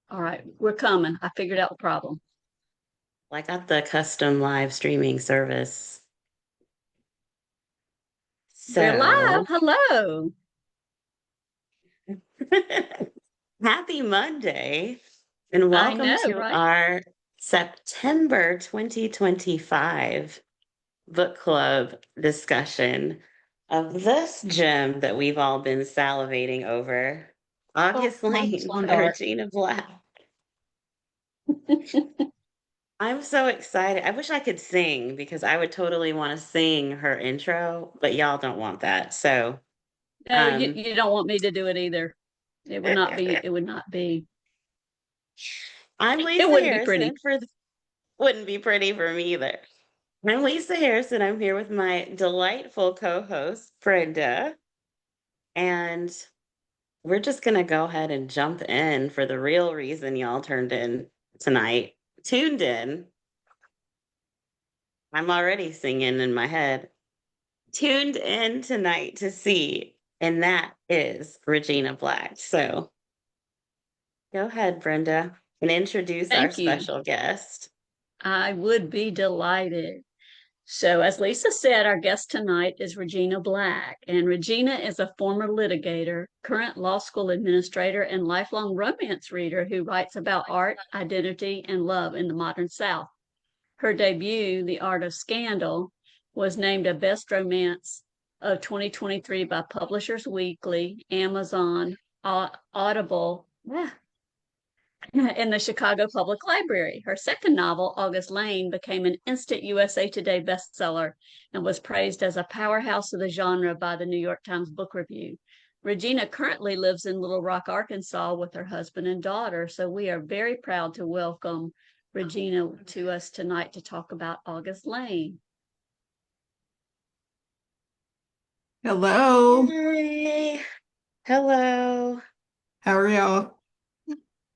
All right, we're coming. I figured out the problem. Well, I got the custom live streaming service. We're live. So Hello. happy Monday and I welcome know, to right? our September 2025 book club discussion of this gem that we've all been salivating over. Oh, August mine's Lane gone by dark. Regina Black. I'm so excited. I wish I could sing because I would totally want to sing her intro, but y'all don't want that. So, No, you, um, you don't want me to do it either. It would not be, it would not be, I'm it Lisa wouldn't be pretty. Harrison wouldn't be pretty for me either. I'm Lisa Harrison. I'm here with my delightful co-host, Brenda, and we're just gonna go ahead and jump in for the real reason y'all turned in tonight. Tuned in. I'm already singing in my head. Tuned in tonight to see, and that is Regina Black. So go ahead, Brenda, and introduce our Thank you. special guest. I would be delighted. So, as Lisa said, our guest tonight is Regina Black, and Regina is a former litigator, current law school administrator, and lifelong romance reader who writes about art, identity, and love in the modern South. Her debut, The Art of Scandal, was named a Best Romance of 2023 by Publishers Weekly, Amazon, Audible, in the Chicago Public Library. Her second novel, August Lane, became an instant USA Today bestseller and was praised as a powerhouse of the genre by the New York Times Book Review. Regina currently lives in Little Rock, Arkansas with her husband and daughter, so we are very proud to welcome Regina to us tonight to talk about August Lane. Hello. Yay! Hello. How are y'all?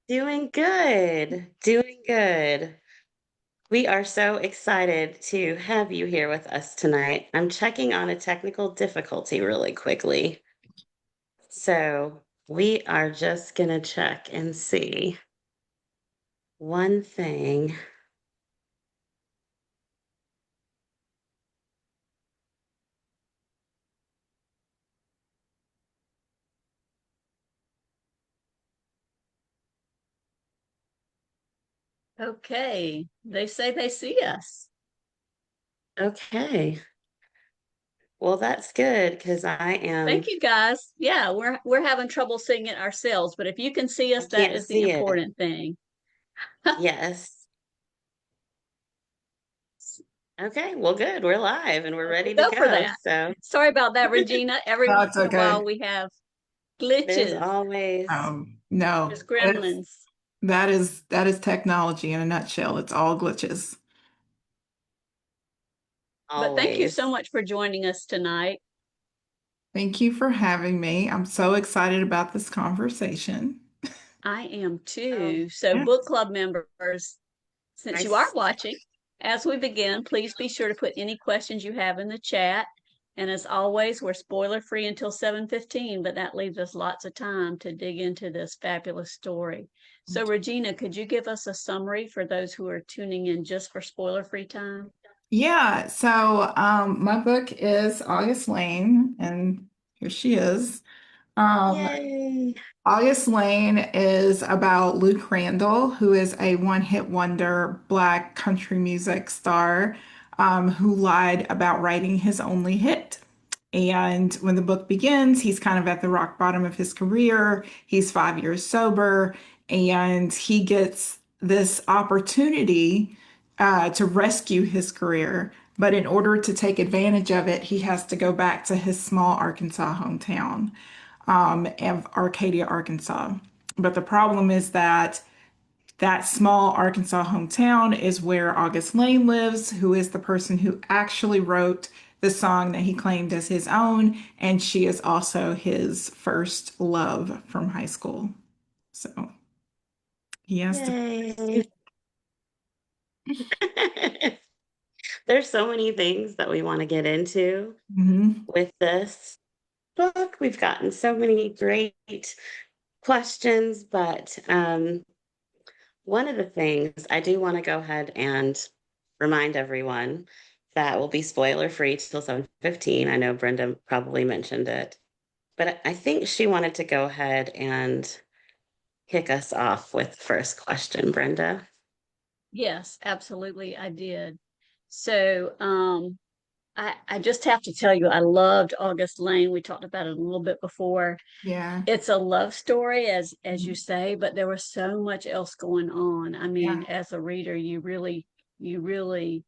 Doing good. Doing good. We are so excited to have you here with us tonight. I'm checking on a technical difficulty really quickly. So we are just going to check and see one thing. Okay, they say they see us. Okay. Well, that's good because Thank you guys. Yeah, we're having trouble seeing it ourselves, but if you can see I us, that can't is the see it. important thing. Yes. Okay. Well, good. We're live and we're We'll ready to go for go. that. So Sorry about that, Regina. Every No, once it's in a while okay. we have there's glitches. always, No, There's gremlins. that is technology in a nutshell. It's all glitches. But thank you always. so much for joining us tonight. Thank you for having me. I'm so excited about this conversation. I am Oh, too. So, Yeah. book club members, since you are nice. watching, as we begin, please be sure to put any questions you have in the chat. And as always, we're spoiler free until 7:15, but that leaves us lots of time to dig into this fabulous story. So, Regina, could you give us a summary for those who are tuning in just for spoiler free time? Yeah, so my book is August Lane, and here she is. Um, Yay. August Lane is about Luke Randall, who is a one-hit wonder Black country music star who lied about writing his only hit. And when the book begins, he's kind of at the rock bottom of his career. He's 5 years sober, and he gets this opportunity to rescue his career. But in order to take advantage of it, he has to go back to his small Arkansas hometown of Arcadia, Arkansas. But the problem is that that small Arkansas hometown is where August Lane lives, who is the person who actually wrote the song that he claimed as his own. And she is also his first love from high school. So he has to. Yay. There's so many things that we want to get into Mhm. with this book. We've gotten so many great questions, but one of the things I do want to go ahead and remind everyone that will be spoiler free till 7:15. I know Brenda probably mentioned it, but I think she wanted to go ahead and kick us off with the first question, Brenda. Yes, absolutely, I did. So, I just have to tell you, I loved August Lane. We talked about it a little bit before. Yeah. It's a love story, as you say, but there was so much else going on. I mean, Yeah. as a reader, you really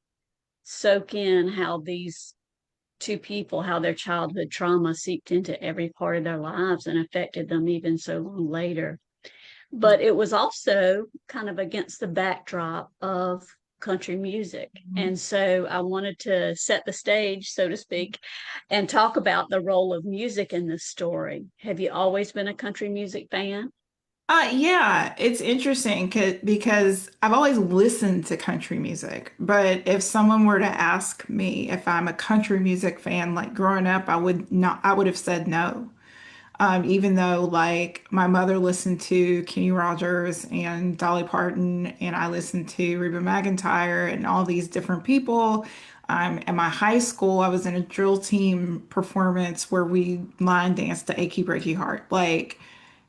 soak in how these two people, how their childhood trauma seeped into every part of their lives and affected them even so long later. But it was also kind of against the backdrop of country music. Mhm. And so I wanted to set the stage, so to speak, and talk about the role of music in this story. Have you always been a country music fan? Yeah, it's interesting because I've always listened to country music, but if someone were to ask me if I'm a country music fan, like growing up, I would have said no. Even though like my mother listened to Kenny Rogers and Dolly Parton, and I listened to Reba McEntire and all these different people. At my high school, I was in a drill team performance where we line danced to Achy Breaky Heart. Like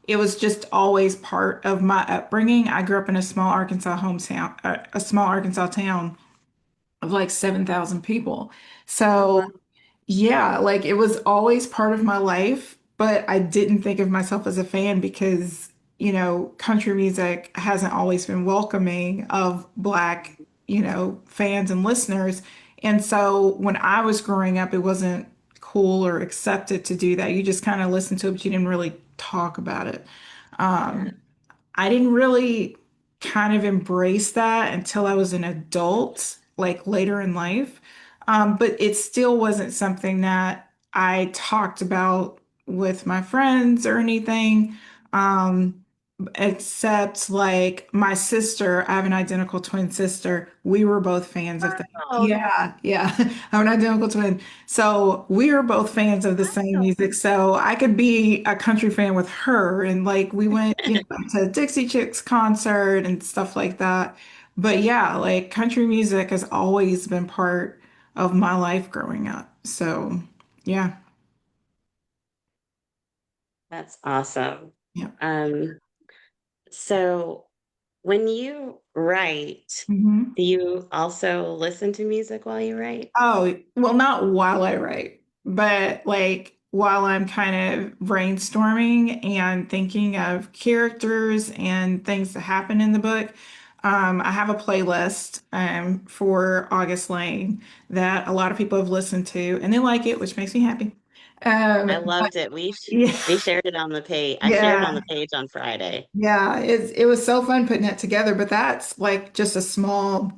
it was just always part of my upbringing. I grew up in a small Arkansas hometown, a small Arkansas town of like 7,000 people. Oh, So wow. yeah, like it was always part of my life, but I didn't think of myself as a fan because, country music hasn't always been welcoming of Black, fans and listeners. And so when I was growing up, it wasn't cool or accepted to do that. You just kind of listened to it, but you didn't really talk about it. Yeah. I didn't really kind of embrace that until I was an adult, like later in life. But it still wasn't something that I talked about with my friends or anything. Um, Except like my sister, I have an identical twin sister. We were both fans of the, Oh, yeah, yeah. I'm an identical twin. So we were both fans of the same wow. music. So I could be a country fan with her. And like we went, to Dixie Chicks concert and stuff like that. But yeah, like country music has always been part of my life growing up. So yeah, That's awesome. yeah. Um, so when you write, Mhm. do you also listen to music while you write? Oh, well, not while I write, but like while I'm kind of brainstorming and thinking of characters and things that happen in the book. I have a playlist for August Lane that a lot of people have listened to and they like it, which makes me happy. I But loved it. yeah, We shared it on the page. I shared it on yeah, the page on Friday. yeah, it was so fun putting it together, but that's like just a small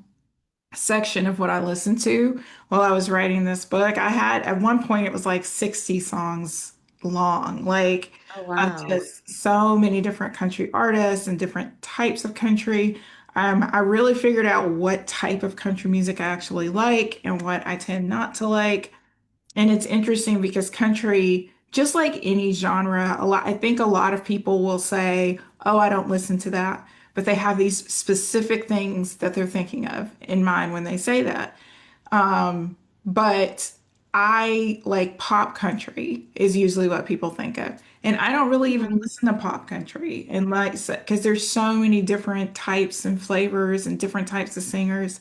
section of what I listened to while I was writing this book. I had at one point it was like 60 songs long, like Oh, of wow. just so many different country artists and different types of country. I really figured out what type of country music I actually like and what I tend not to like. And it's interesting because country, just like any genre, I think a lot of people will say, "Oh, I don't listen to that," but they have these specific things that they're thinking of in mind when they say that. But I like pop country is usually what people think of. And I don't really even Mhm. listen to pop country and like because there's so many different types and flavors and different types of singers.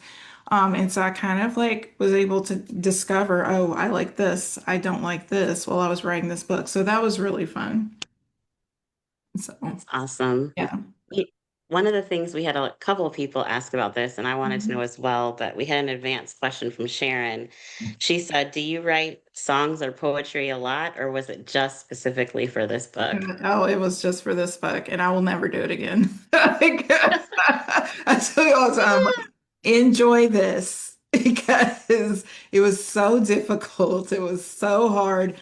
And so I kind of like was able to discover, oh, I like this, I don't like this while I was writing this book. So that was really fun. So That's awesome. yeah. We, one of the things we had a couple of people ask about this, and I wanted to know as well, but we had an advanced question from Sharon. She said, do you write songs or poetry a lot, or was it just specifically for this book? Oh, it was just for this book, and I will never do it again. Like, I tell you all the time, like, enjoy this because it was so difficult. It was so hard.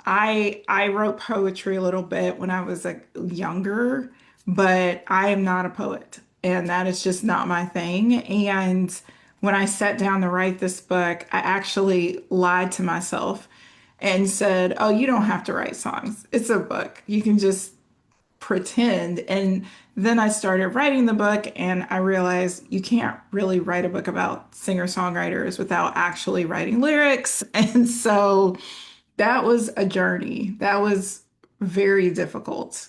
I wrote poetry a little bit when I was like younger, but I am not a poet, and that is just not my thing. And when I sat down to write this book, I actually lied to myself and said, "Oh, you don't have to write songs. It's a book. You can just pretend. And then I started writing the book, and I realized you can't really write a book about singer-songwriters without actually writing lyrics. And so that was a journey. That was very difficult.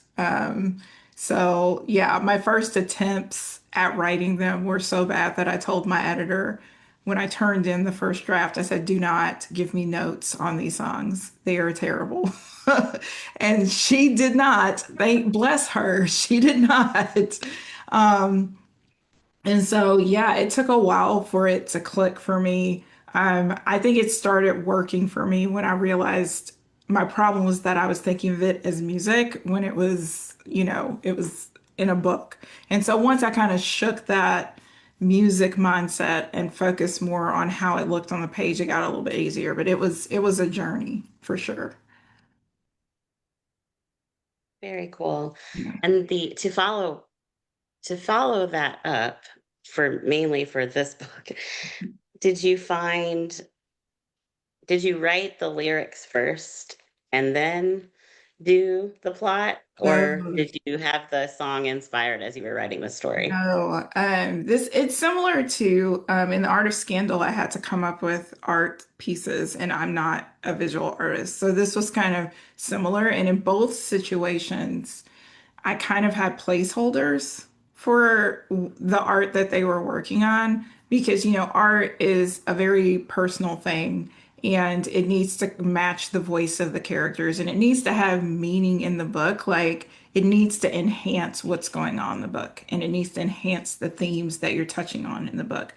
So yeah, my first attempts at writing them were so bad that I told my editor when I turned in the first draft, I said, "Do not give me notes on these songs. They are terrible." And she did not. Thank bless her, she did not. Um, and so, yeah, it took a while for it to click for me. I think it started working for me when I realized my problem was that I was thinking of it as music when it was, it was in a book. And so once I kind of shook that music mindset and focused more on how it looked on the page, it got a little bit easier. But it was a journey for sure. Very cool. Yeah. And the to follow that up for mainly for this book, did you find did you write the lyrics first and then do the plot, or No. did you have the song inspired as you were writing the story? No, this it's similar to in the Art of Scandal. I had to come up with art pieces, and I'm not a visual artist, so this was kind of similar. And in both situations, I kind of had placeholders for the art that they were working on because, art is a very personal thing and it needs to match the voice of the characters and it needs to have meaning in the book. Like it needs to enhance what's going on in the book and it needs to enhance the themes that you're touching on in the book.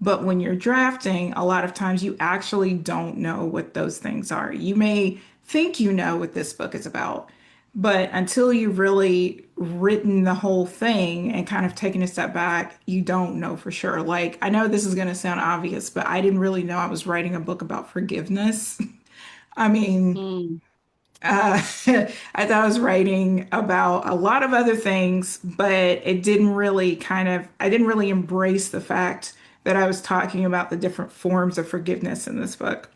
But when you're drafting, a lot of times you actually don't know what those things are. You may think you know what this book is about, but until you've really written the whole thing and kind of taken a step back, you don't know for sure. Like, I know this is going to sound obvious, but I didn't really know I was writing a book about forgiveness. I mean, Mm. I thought I was writing about a lot of other things, but I didn't really embrace the fact that I was talking about the different forms of forgiveness in this book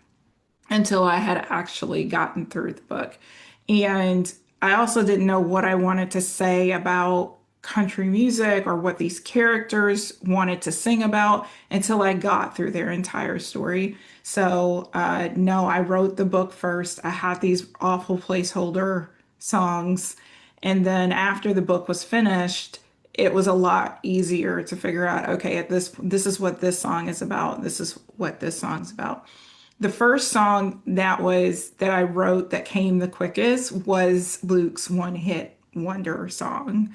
until I had actually gotten through the book. And I also didn't know what I wanted to say about country music or what these characters wanted to sing about until I got through their entire story. So, no, I wrote the book first. I had these awful placeholder songs. And then after the book was finished, it was a lot easier to figure out, okay, this is what this song is about. This is what this song's about. The first song that I wrote that came the quickest was Luke's one hit wonder song,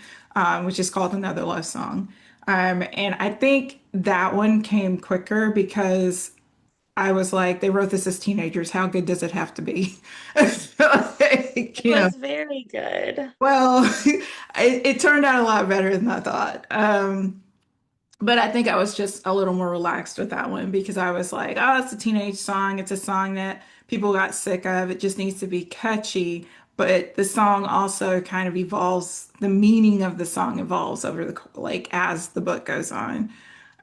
which is called Another Love Song. And I think that one came quicker because I was like, they wrote this as teenagers. How good does it have to be? Like, It was very good. well, it turned out a lot better than I thought. But I think I was just a little more relaxed with that one because I was like, oh, it's a teenage song. It's a song that people got sick of. It just needs to be catchy. But the song also kind of evolves, the meaning of the song evolves over like as the book goes on.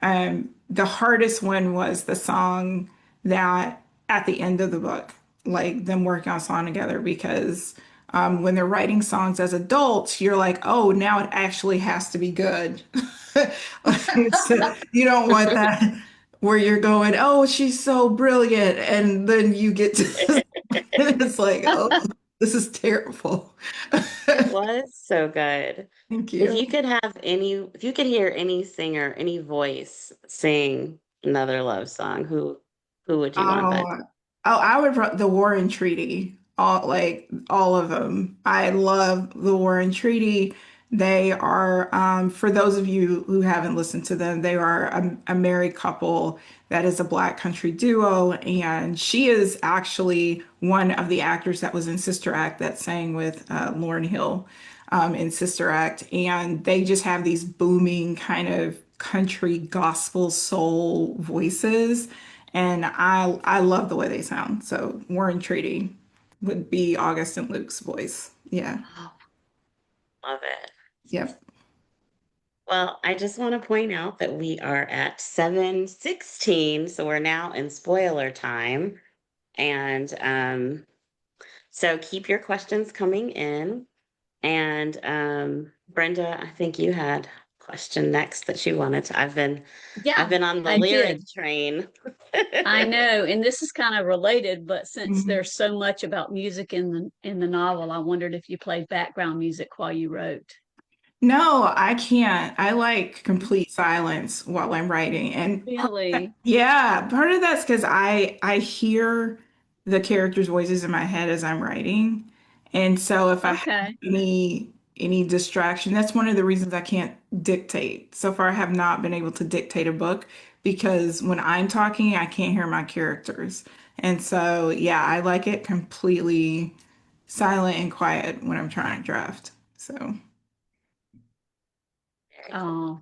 The hardest one was the song that at the end of the book, like them working on a song together, because when they're writing songs as adults, you're like, oh, now it actually has to be good. You don't want that where you're going, oh, she's so brilliant, and then you get to it's like, oh, this is terrible. It was so good. Thank If you. you could if you could hear any singer, any voice sing another love song, who would you want Oh, that? I would the Warren Treaty, all of them. I love the Warren Treaty. They are, for those of you who haven't listened to them, they are a married couple that is a Black country duo, and she is actually one of the actors that was in Sister Act that sang with Lauryn Hill in Sister Act, and they just have these booming kind of country gospel soul voices and I love the way they sound. So Warren Treaty would be August and Luke's voice. Yeah. Oh, love it. Yep. Well, I just want to point out that we are at 7:16, so we're now in spoiler time. And so keep your questions coming in. And Brenda, I think you had a question next that you wanted to. I've Yeah, been on the I lyric did. train. I know, and this is kind of related, but since Mhm. there's so much about music in the novel, I wondered if you played background music while you wrote. No, I can't. I like complete silence while I'm writing. And Really? yeah, part of that's because I hear the characters' voices in my head as I'm writing. And so if I have Okay. any distraction, that's one of the reasons I can't dictate. So far, I have not been able to dictate a book because when I'm talking, I can't hear my characters. And so yeah, I like it completely silent and quiet when I'm trying to draft. So Very cool.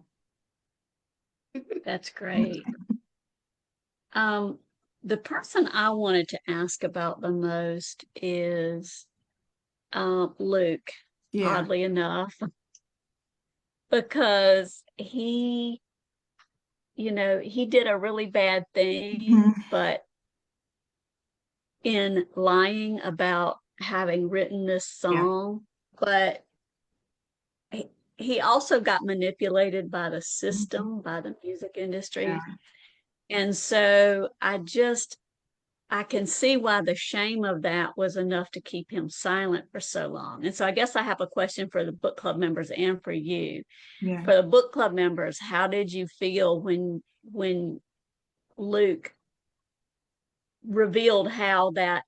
Oh, that's great. Um, the person I wanted to ask about the most is Luke, yeah. oddly enough, because he did a really bad thing, Mhm. but in lying about having written this Yeah. song, but he, he also got manipulated by the Mhm. system, by the music Yeah. industry. And so I can see why the shame of that was enough to keep him silent for so long. And so I guess I have a question for the book club members and for you. Yeah. For the book club members, how did you feel when Luke revealed how that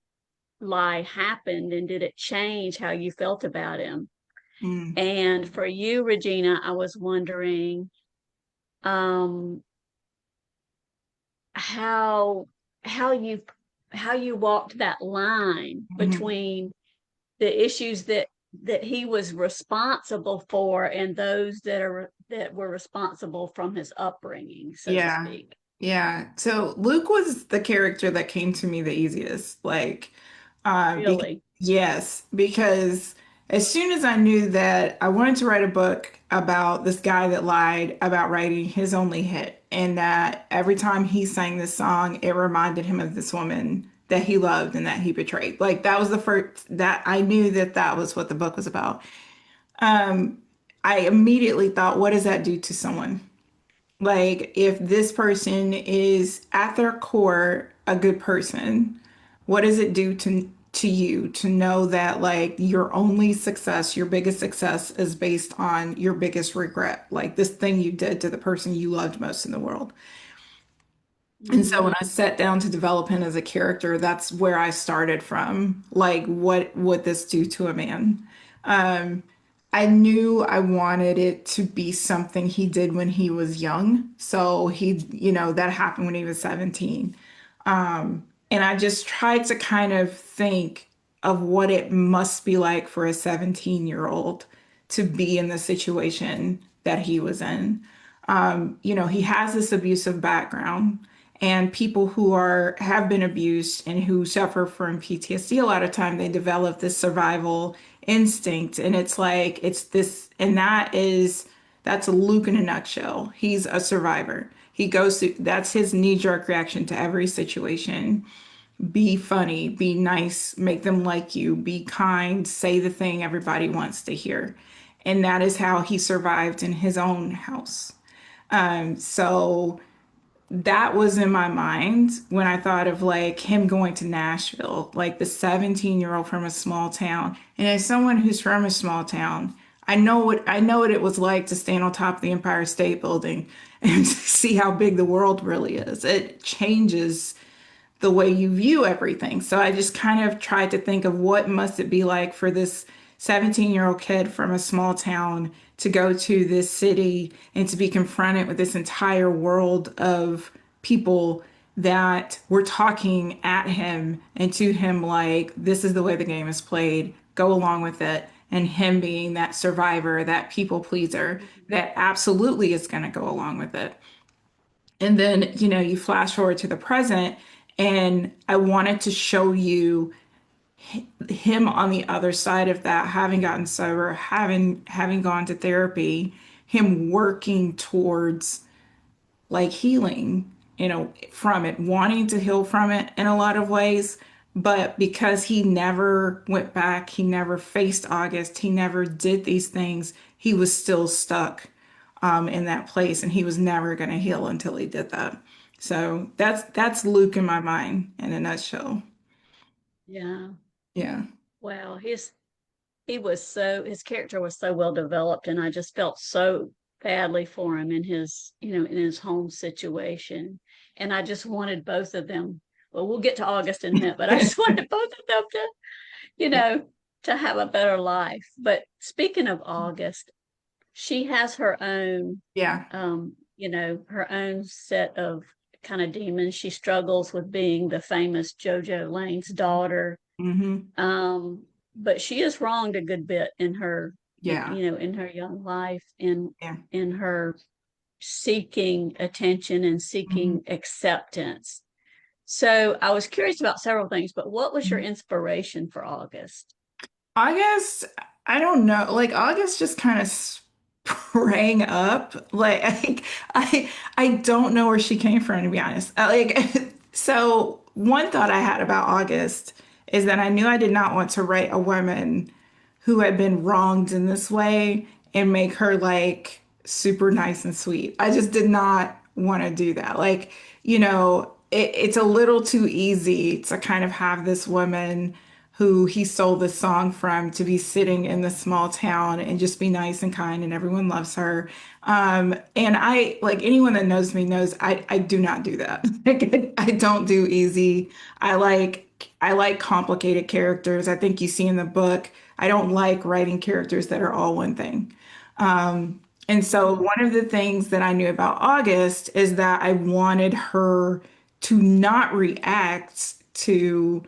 lie happened, and did it change how you felt about him? Mm. And for you, Regina, I was wondering um how how you how you walked that line Mhm. between the issues that he was responsible for and those that were responsible from his upbringing, so to Yeah. speak. Yeah. So Luke was the character that came to me the easiest. Like, Really? yes, because as soon as I knew that I wanted to write a book about this guy that lied about writing his only hit, and that every time he sang this song, it reminded him of this woman that he loved and that he betrayed. Like, that was the first that I knew that that was what the book was about. Um, I immediately thought, what does that do to someone? Like, if this person is at their core a good person, what does it do to you to know that like your only success, your biggest success is based on your biggest regret, like this thing you did to the person you loved most in the world? And so when Mm-hmm. I sat down to develop him as a character, that's where I started from. Like, what would this do to a man? Um, I knew I wanted it to be something he did when he was young. So that happened when he was 17. And I just tried to kind of think of what it must be like for a 17-year-old to be in the situation that he was in. He has this abusive background, and people who have been abused and who suffer from PTSD, a lot of time they develop this survival instinct, and it's like it's this, and that's Luke in a nutshell. He's a survivor. He goes through, that's his knee-jerk reaction to every situation. Be funny, be nice, make them like you, be kind, say the thing everybody wants to hear. And that is how he survived in his own house. So that was in my mind when I thought of like him going to Nashville, like the 17-year-old from a small town. And as someone who's from a small town, I know what it was like to stand on top of the Empire State Building and see how big the world really is. It changes the way you view everything. So I just kind of tried to think of what must it be like for this 17-year-old kid from a small town to go to this city and to be confronted with this entire world of people that were talking at him and to him like, this is the way the game is played, go along with it. And him being that survivor, that people pleaser that absolutely is going to go along with it. And then, you flash forward to the present, and I wanted to show you him on the other side of that, having gotten sober, having gone to therapy, him working towards like healing, from it, wanting to heal from it in a lot of ways, but because he never went back, he never faced August, he never did these things, he was still stuck in that place, and he was never going to heal until he did that. So that's Luke in my mind in a nutshell. Yeah. Yeah. Wow. His character was so well developed, and I just felt so badly for him in his, in his home situation. And I just wanted both of them. Well, we'll get to August in a minute, but I just wanted both of them to, you Yeah. know, to have a better life. But speaking of August, she has her own, Yeah. her own set of kind of demons. She struggles with being the famous Jojo Lane's daughter. Hmm. um but she is wronged a good bit in her, Yeah. in her young life, Yeah. in her seeking attention and Hmm. seeking acceptance. So I was curious about several things, but what was your Hmm. inspiration for August? August, I don't know. Like August just kind of sprang up. Like I don't know where she came from, to be honest. So one thought I had about August is that I knew I did not want to write a woman who had been wronged in this way and make her like super nice and sweet. I just did not want to do that. Like, it's a little too easy to kind of have this woman who he stole this song from to be sitting in this small town and just be nice and kind and everyone loves her. And I, like anyone that knows me knows I do not do that. Like, I don't do easy. I like complicated characters. I think you see in the book, I don't like writing characters that are all one thing. And so one of the things that I knew about August is that I wanted her to not react to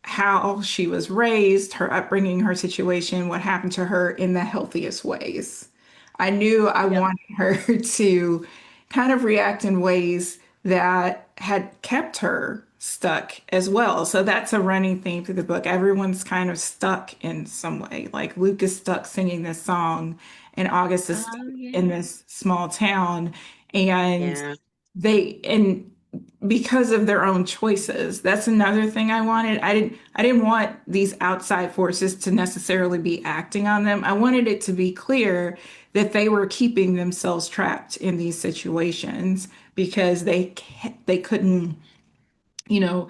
how she was raised, her upbringing, her situation, what happened to her in the healthiest ways. I knew I Yep. wanted her to kind of react in ways that had kept her stuck as well. So that's a running theme through the book. Everyone's kind of stuck in some way. Like Luke is stuck singing this song, and August is stuck Oh, in yeah. this small town. And Yeah. and because of their own choices. That's another thing I wanted. I didn't want these outside forces to necessarily be acting on them. I wanted it to be clear that they were keeping themselves trapped in these situations because they couldn't, you know,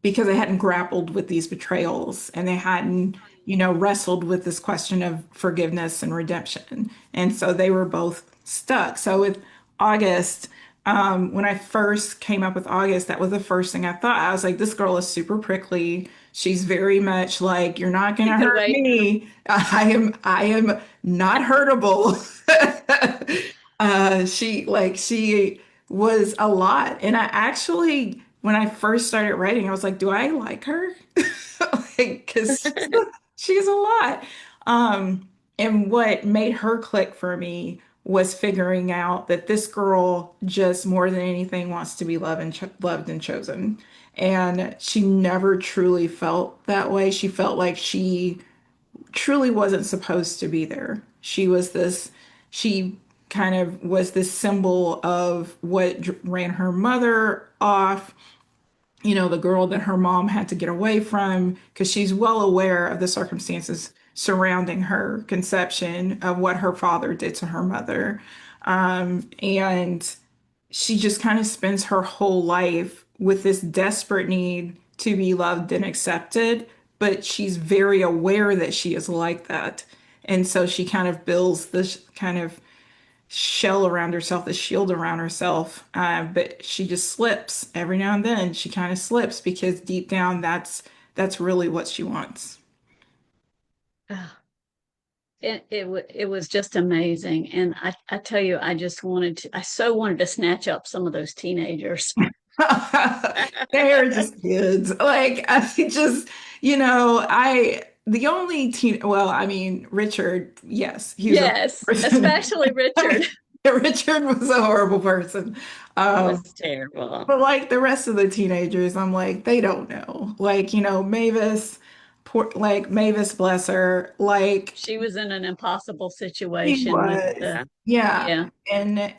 because they hadn't grappled with these betrayals and they hadn't, wrestled with this question of forgiveness and redemption. And so they were both stuck. So with August, when I first came up with August, that was the first thing I thought. I was like, this girl is super prickly. She's very much like, you're not I gonna could hurt wait. me. I am not hurtable. She was a lot. And I actually, when I first started writing, I was like, do I like her? Like, because she's a lot. And what made her click for me was figuring out that this girl just more than anything wants to be loved and chosen. And she never truly felt that way. She felt like she truly wasn't supposed to be there. She kind of was this symbol of what ran her mother off, the girl that her mom had to get away from, because she's well aware of the circumstances surrounding her conception of what her father did to her mother. And she just kind of spends her whole life with this desperate need to be loved and accepted, but she's very aware that she is like that. And so she kind of builds this kind of shell around herself, the shield around herself. But she just slips every now and then. She kind of slips because deep down, that's really what she wants. Oh, it was just amazing, and I tell you, I so wanted to snatch up some of those teenagers. They're just kids. Like I just, the only well, I mean, Richard, yes, he was a Yes, person. especially Richard. Richard was a horrible person. It Um, was terrible. But like the rest of the teenagers, I'm like, they don't know. Like, Mavis, bless her, like She was in an impossible he situation with was. Yeah. Yeah. yeah. And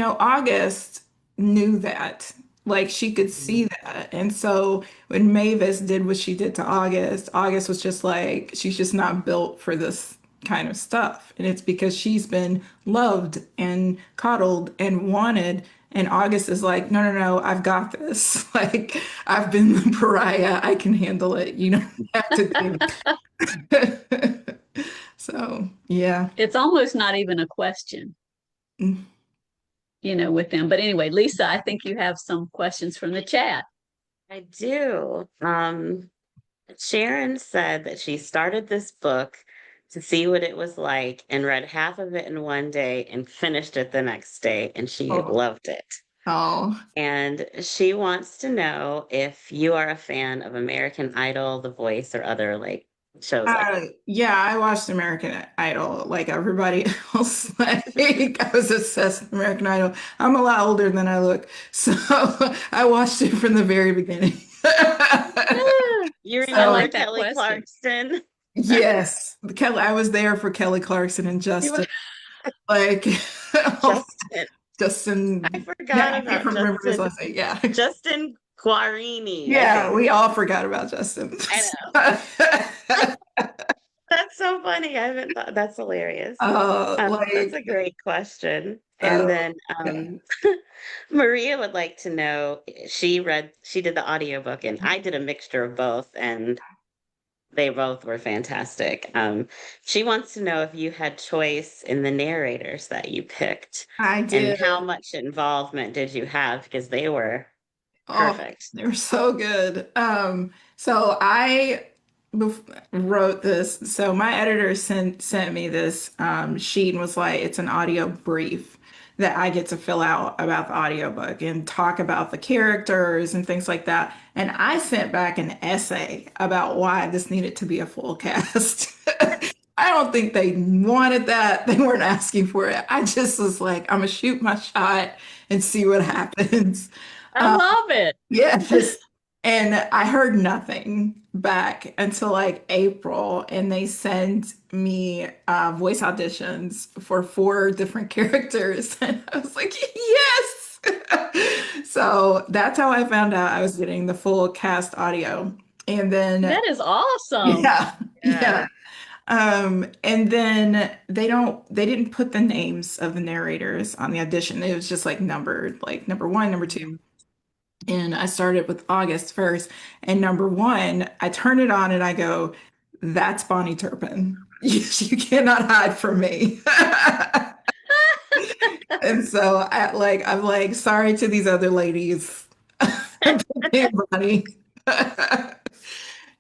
August knew that. Like she could Mhm. see that. And so when Mavis did what she did to August, August was just like, she's just not built for this kind of stuff. And it's because she's been loved and coddled and wanted. And August is like, no, no, no, I've got this. Like, I've been the pariah. I can handle it. You don't have to do. So, yeah. It's almost not even a question, Mm. with them. But anyway, Lisa, I think you have some questions from the chat. I do. Sharon said that she started this book to see what it was like and read half of it in one day and finished it the next day, and she Oh, loved it. oh. And she wants to know if you are a fan of American Idol, The Voice, or other like shows like that. Yeah, I watched American Idol like everybody else. Like, I was obsessed with American Idol. I'm a lot older than I look, so I watched it from the very beginning. You I remember So like that Kelly question. Clarkson? yes, Kelly, I was there for Kelly Clarkson and You were Justin. Like Justin. I Justin, yeah, forgot I can't about remember his Justin. last name. Yeah, Justin Guarini, I yeah, think. we all forgot about Justin. I know. That's so funny. I haven't thought that's hilarious. That's Like, a great question. And oh, then yeah. Maria would like to know, she did the audiobook and I did a mixture of both and they both were fantastic. She wants to know if you had choice in the narrators that you picked I and how did. much involvement did you have because they were Oh, perfect. they're so good. So I wrote this. So my editor sent me this sheet and was like, it's an audio brief that I get to fill out about the audiobook and talk about the characters and things like that. And I sent back an essay about why this needed to be a full cast. I don't think they wanted that. They weren't asking for it. I just was like, I'm gonna shoot my shot and see what happens. I love it. Yes. And I heard nothing back until like April, and they sent me voice auditions for four different characters. And I was like, yes. So that's how I found out I was getting the full cast audio. And then, That is awesome. yeah, Yeah. yeah. And then they didn't put the names of the narrators on the audition. It was just like numbered, like number one, number two. And I started with August first. And number one, I turn it on and I go, that's Bonnie Turpin. You cannot hide from me. And so I'm like, sorry to these other ladies. Hey, Bonnie.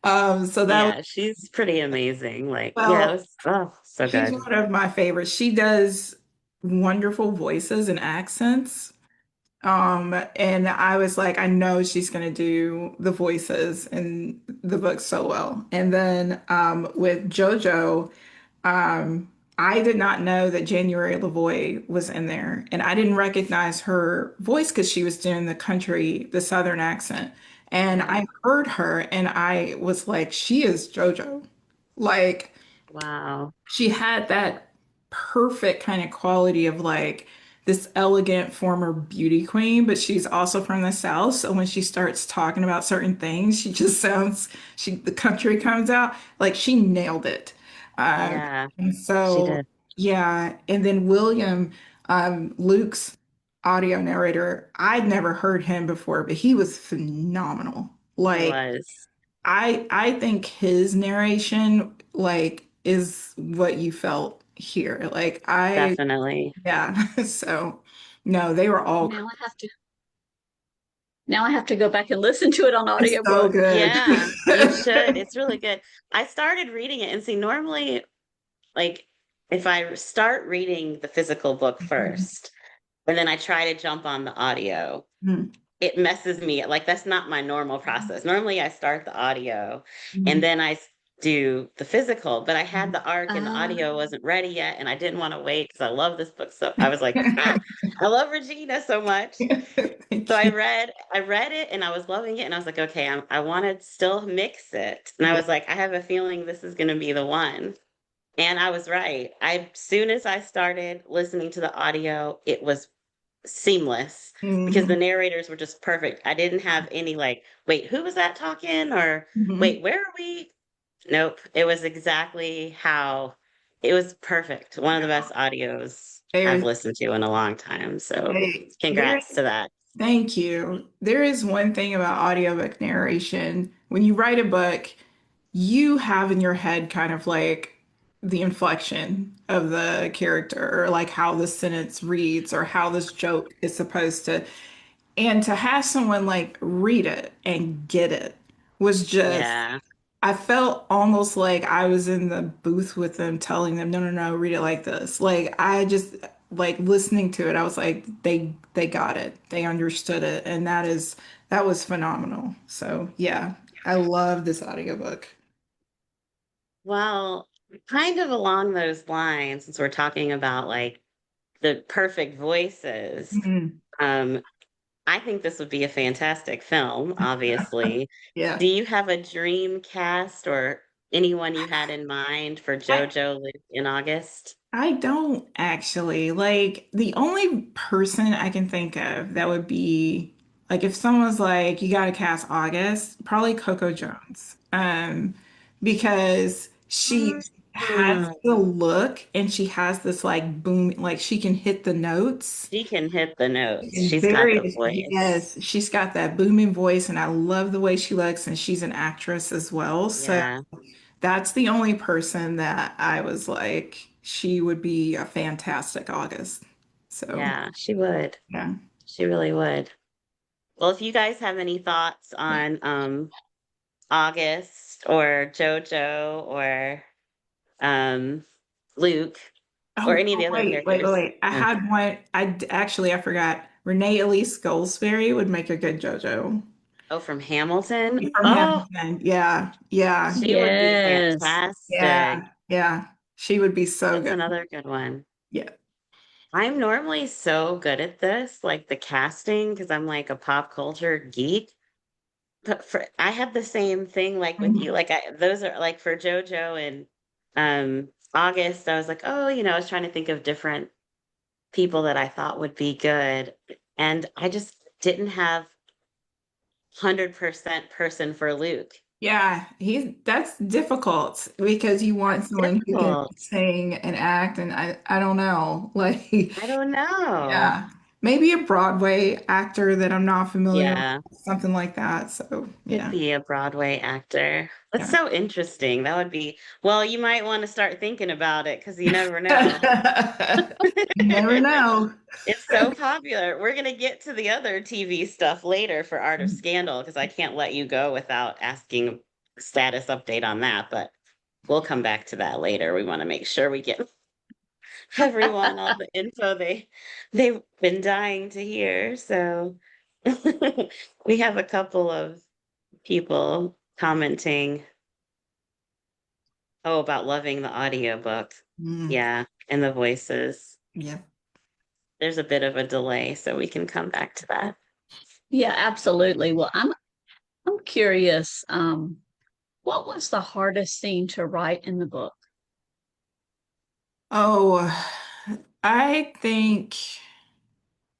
So that was Yeah, she's pretty amazing. Like, yeah, it well, was so she's good. one of my favorites. She does wonderful voices and accents. And I was like, I know she's gonna do the voices in the book so well. And then with JoJo, I did not know that January LaVoy was in there, and I didn't recognize her voice because she was doing the Southern accent. And Yeah. I heard her, and I was like, she is JoJo. Like Wow. she had that perfect kind of quality of like this elegant former beauty queen, but she's also from the South. So when she starts talking about certain things, she just sounds, the country comes out like she nailed it. Um, Yeah, and she so, did. yeah. And then William, Luke's audio narrator, I'd never heard him before, but he was phenomenal. He Like, was. I think his narration like is what you felt here. Like I Definitely. yeah. So no, they were all Now I have to now I have to go back and listen to it on it's so audiobook. good. Yeah, you should. It's really good. I started reading it and see normally like if I start reading the physical book first and then I try to jump on the audio, Mhm. it messes me like that's not my normal process. Normally I start the audio and Mhm. then do the physical, but I had the arc and the Uh, audio wasn't ready yet and I didn't want to wait because I love this book so I was like, I love Regina so much. So Thank you. I read it and I was loving it and I was like, okay, I want to still mix it. And I Yeah. was like, I have a feeling this is going to be the one. And I was right. Soon as I started listening to the audio, it was seamless because the Hmm. narrators were just perfect. I didn't have any like, wait, who was that talking? Or Hmm. wait, where are we? Nope. It was exactly how it was perfect. One of the Yeah. best audios I've There's, listened to in a long time. So there. congrats to that. Thank you. There is one thing about audiobook narration. When you write a book, you have in your head kind of like the inflection of the character or like how the sentence reads or how this joke is supposed to. And to have someone like read it and get it was just, Yeah. I felt almost like I was in the booth with them telling them, no, no, no, read it like this. Like I just like listening to it, I was like, they got it. They understood it. And that was phenomenal. So yeah, I love this audiobook. Well, kind of along those lines, since we're talking about like the perfect voices, Mhm. um, I think this would be a fantastic film, obviously. Yeah. Do you have a dream cast or anyone you had in mind for I JoJo in August? I don't actually. Like the only person I can think of that would be like if someone's like, you gotta cast August, probably Coco Jones. Because she has Mm, the look and she has this like boom, like she can hit the notes. she can hit the notes. And She's got the very, voice. yes, she's got that booming voice, and I love the way she looks, and she's an actress as well. So Yeah, that's the only person that I was like, she would be a fantastic August. So, yeah, she would. yeah. She really would. Well, if you guys have any thoughts on August or JoJo or um Luke or Oh, any of oh, the other wait, wait, wait, characters. wait. I uh, had one. Actually, I forgot. Renee Elise Goldsberry would make a good JoJo. Oh, from Hamilton. From Oh, Hamilton. Yeah, yeah, she would be Yes. fantastic. yeah, yeah. She would be so That's good. another good one. Yeah. I'm normally so good at this, like the casting, because I'm like a pop culture geek. But for I had the same thing like with you. Mhm. Like those are like for JoJo and August, I was like, oh, I was trying to think of different people that I thought would be good. And I just didn't have 100% person for Luke. Yeah, that's difficult because you want It's someone who can difficult. sing and act, and I don't know, like I don't know. yeah, maybe a Broadway actor that I'm not familiar Yeah, with, something like that. So could yeah, be a Broadway actor. That's yeah. so interesting. That would be, well, you might want to start thinking about it because you never know. You never know. It's so popular. We're going to get to the other TV stuff later for Art of Scandal because I can't let you go without asking a status update on that, but we'll come back to that later. We want to make sure we get everyone all the info they've been dying to hear. So we have a couple of people commenting, oh, about loving the audiobook. Mm, Yeah, and the voices. yeah. There's a bit of a delay, so we can come back to that. Yeah, absolutely. Well, I'm curious, what was the hardest scene to write in the book? Oh, I think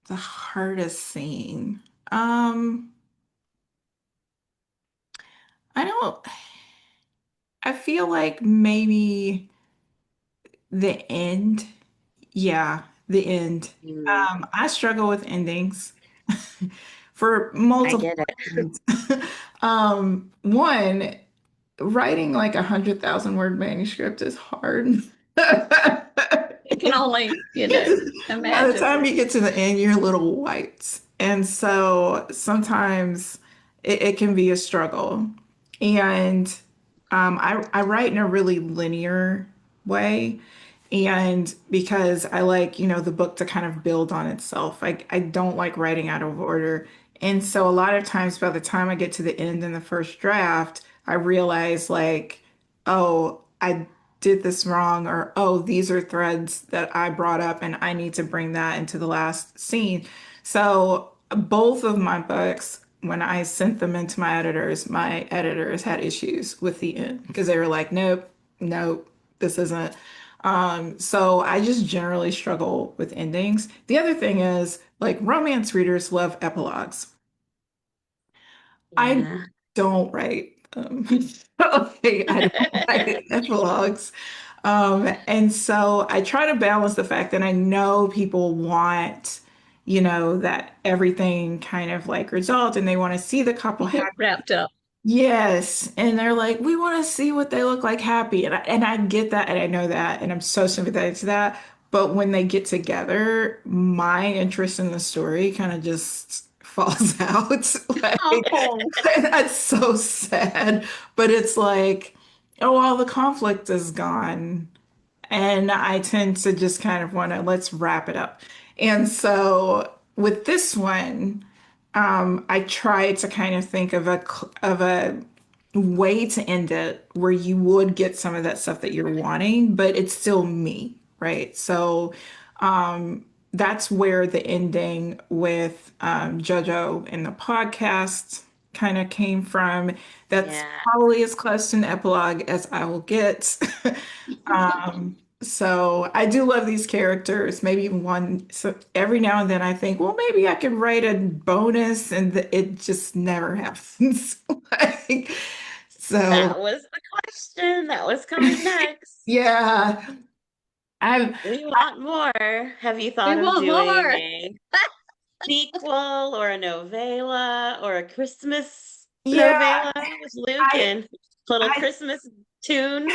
the hardest scene. I don't. I feel like maybe the end. Yeah, the end. Mm, I struggle with endings for I multiple get it. reasons. One, writing like 100,000 word manuscript is hard. I can only, Because by the imagine. time you get to the end, you're a little wiped. And so sometimes it can be a struggle. And I write in a really linear way. And because I like, the book to kind of build on itself, I don't like writing out of order. And so a lot of times by the time I get to the end in the first draft, I realize like, oh, I did this wrong, or oh, these are threads that I brought up and I need to bring that into the last scene. So both of my books, when I sent them into my editors had issues with the end because they were like, nope, nope, this isn't. So I just generally struggle with endings. The other thing is, like, romance readers love epilogues. I Yeah. don't write okay, I don't write epilogues. And so I try to balance the fact that I know people want, that everything kind of like resolved and they want to see the couple happy. Wrapped up. Yes, and they're like, we want to see what they look like happy, and I get that, and I know that, and I'm so sympathetic to that. But when they get together, my interest in the story kind of just falls out. Like, Oh, that's so sad. But it's like, oh, all the conflict is gone. And I tend to just kind of want to let's wrap it up. And so with this one, I tried to kind of think of a way to end it where you would get some of that stuff that you're wanting, but it's still me, right? So that's where the ending with JoJo in the podcast kind of came from. That's Yeah. probably as close to an epilogue as I will get. So I do love these characters. Maybe one, so every now and then I think, well, maybe I could write a bonus, and it just never happens. Like, so That was the question that was coming next. yeah, I've We want more. Have you we thought of want doing more. a sequel or a novella or a Christmas yeah, novella with Luke I and little I Christmas tune?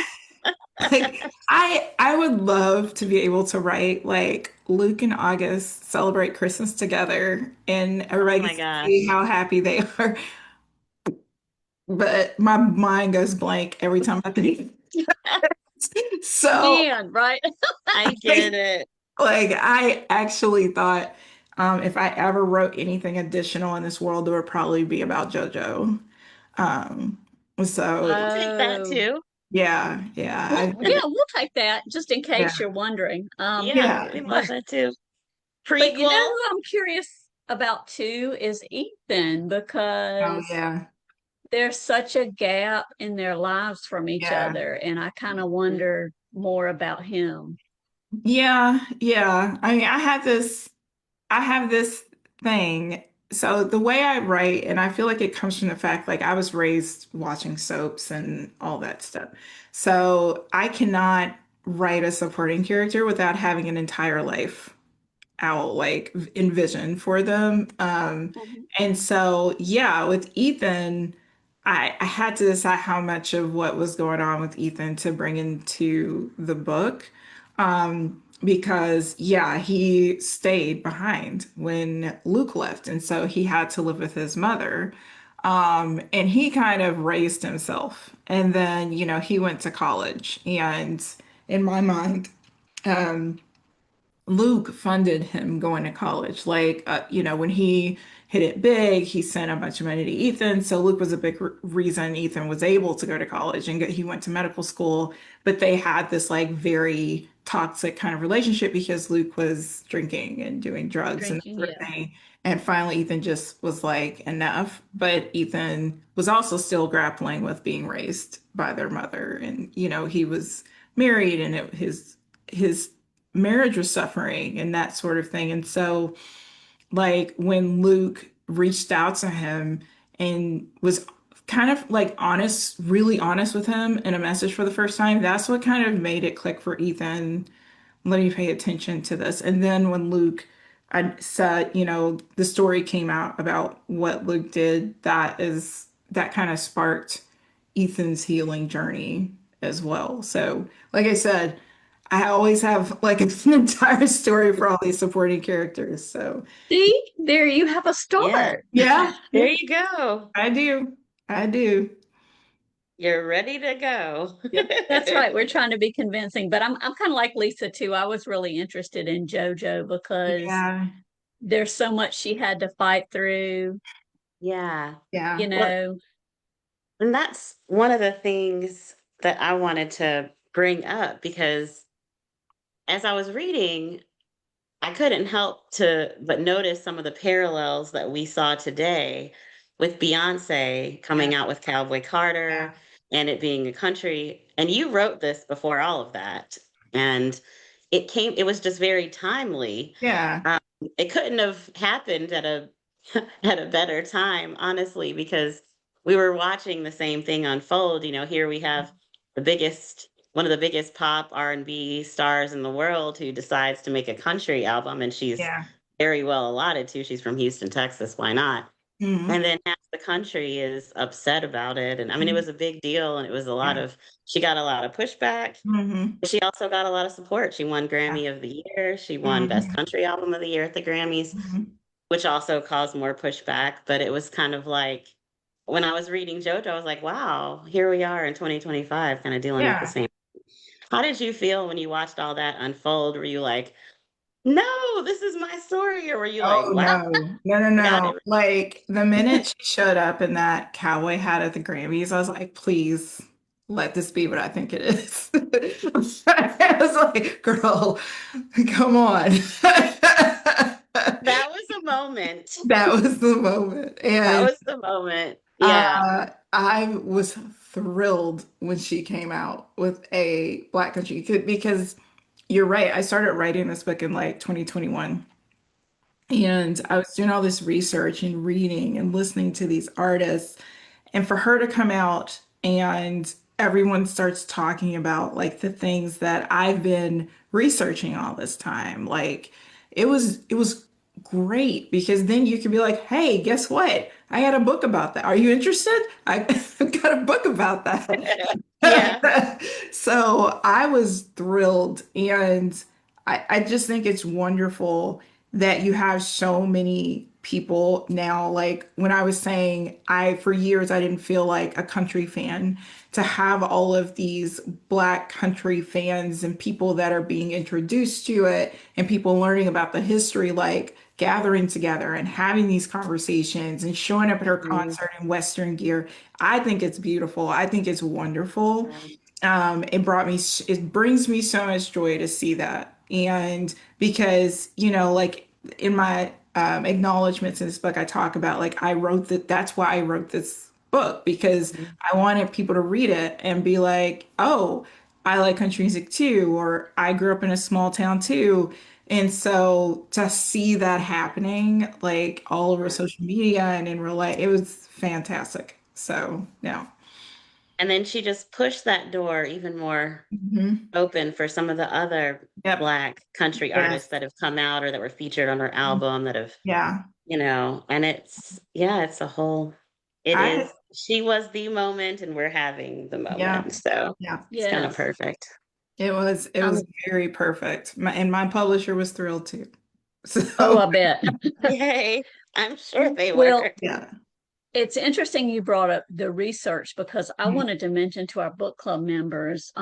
like I would love to be able to write like Luke and August celebrate Christmas together, and Oh everybody my gets to see gosh. how happy they are. But my mind goes blank every time I think. So Man, right? I get it. like I actually thought if I ever wrote anything additional in this world, it would probably be about JoJo. Um, so I'll take that Oh, too. yeah, yeah, well, yeah, we'll take that just in yeah, case you're wondering. Yeah, yeah. we love that too. But you know Prequel. who I'm curious about too is Ethan Oh because yeah, there's such a gap in their lives from each yeah, other, and I kind of wonder more about him. yeah, yeah. I mean, I have this thing. So the way I write, and I feel like it comes from the fact like I was raised watching soaps and all that stuff. So I cannot write a supporting character without having an entire life out like envision for them. Mhm. And so yeah, with Ethan, I had to decide how much of what was going on with Ethan to bring into the book. Because yeah, he stayed behind when Luke left, and so he had to live with his mother. And he kind of raised himself. And then, he went to college. And in my mind, Luke funded him going to college. Like, when he hit it big, he sent a bunch of money to Ethan. So Luke was a big reason Ethan was able to go to college and he went to medical school. But they had this like very toxic kind of relationship because Luke was drinking and doing drugs and that Drinking, sort of yeah. thing. And finally, Ethan just was like, enough. But Ethan was also still grappling with being raised by their mother. And, he was married and his marriage was suffering and that sort of thing. And so, like, when Luke reached out to him and was kind of like honest, really honest with him in a message for the first time, that's what kind of made it click for Ethan. Let me pay attention to this. And then when Luke, I said, the story came out about what Luke did, that kind of sparked Ethan's healing journey as well. So, like I said, I always have like an entire story for all these supporting characters. So, See, there you have a Yeah. start. yeah, There yeah, you go. I do. I do. You're ready to go. Yep. That's right. We're trying to be convincing, but I'm kind of like Lisa too. I was really interested in JoJo because Yeah. there's so much she had to fight through, Yeah. you Yeah. Well, know. and that's one of the things that I wanted to bring up because as I was reading, I couldn't help to but notice some of the parallels that we saw today with Beyonce Yeah. coming out with Cowboy Yeah. Carter and it being a country. And you wrote this before all of that. And it was just very timely. Yeah. Um, it couldn't have happened at a at a better time, honestly, because we were watching the same thing unfold. Here we have one of the biggest pop R&B stars in the world who decides to make a country album, and she's Yeah. very well allotted to. She's from Houston, Texas. Why not? Mhm. And then half the country is upset about it. And I mean, it was a big deal, and it was Yeah. she got a lot of pushback. Mhm. She also got a lot of support. She won Yeah. Grammy of the Year. She won Best Mhm. Country Album of the Year at the Grammys, Mhm. which also caused more pushback. But it was kind of like when I was reading JoJo, I was like, wow, here we are in 2025, kind of dealing with the Yeah. same. How did you feel when you watched all that unfold? Were you like, no, this is my story? Or were you like, Oh wow, no, no, no, I got no. it? Like the minute she showed up in that cowboy hat at the Grammys, I was like, please let this be what I think it is. I was like, girl, come on. That was a moment. That was the moment. That And was the moment. Yeah. I was thrilled when she came out with a Black Country because you're right. I started writing this book in like 2021. And I was doing all this research and reading and listening to these artists. And for her to come out and everyone starts talking about like the things that I've been researching all this time, like it was great because then you could be like, hey, guess what? I got a book about that. Are you interested? I've got a book about that. Yeah. So I was thrilled, and I just think it's wonderful that you have so many people now. Like when I was saying, for years, I didn't feel like a country fan. To have all of these Black country fans and people that are being introduced to it and people learning about the history, like gathering together and having these conversations and showing up at her Mhm. concert in Western gear. I think it's beautiful. I think it's wonderful. Yeah. It brings me so much joy to see that. And because, like in my acknowledgments in this book, I talk about like that's why I wrote this book, because Mhm. I wanted people to read it and be like, oh, I like country music too, or I grew up in a small town too. And so to see that happening like all over social media and in real life, it was fantastic. So, yeah. And then she just pushed that door even more Hmm. open for some of the other Yep. Black country artists Yes. that have come out or that were featured on her album that have, Yeah. and yeah, it's a whole, it I is, she was the moment and we're having the Yeah. moment. So Yeah. it's kind of Yes. perfect. It was Um, very perfect. And my publisher was thrilled too. oh, So, I bet. Yay. I'm sure they Well, were. yeah. it's interesting you brought up the research because I Mhm. wanted to mention to our book club members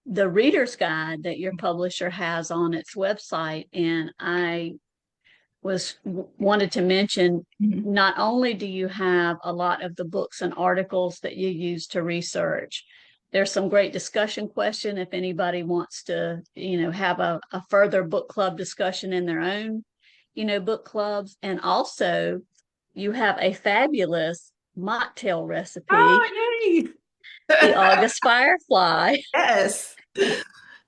the reader's guide that your publisher has on its website. And I wanted to mention, Mhm. not only do you have a lot of the books and articles that you use to research, there's some great discussion question if anybody wants to, have a further book club discussion in their own, book clubs. And also you have a fabulous mocktail recipe, Oh, yay. the August Firefly, Yes.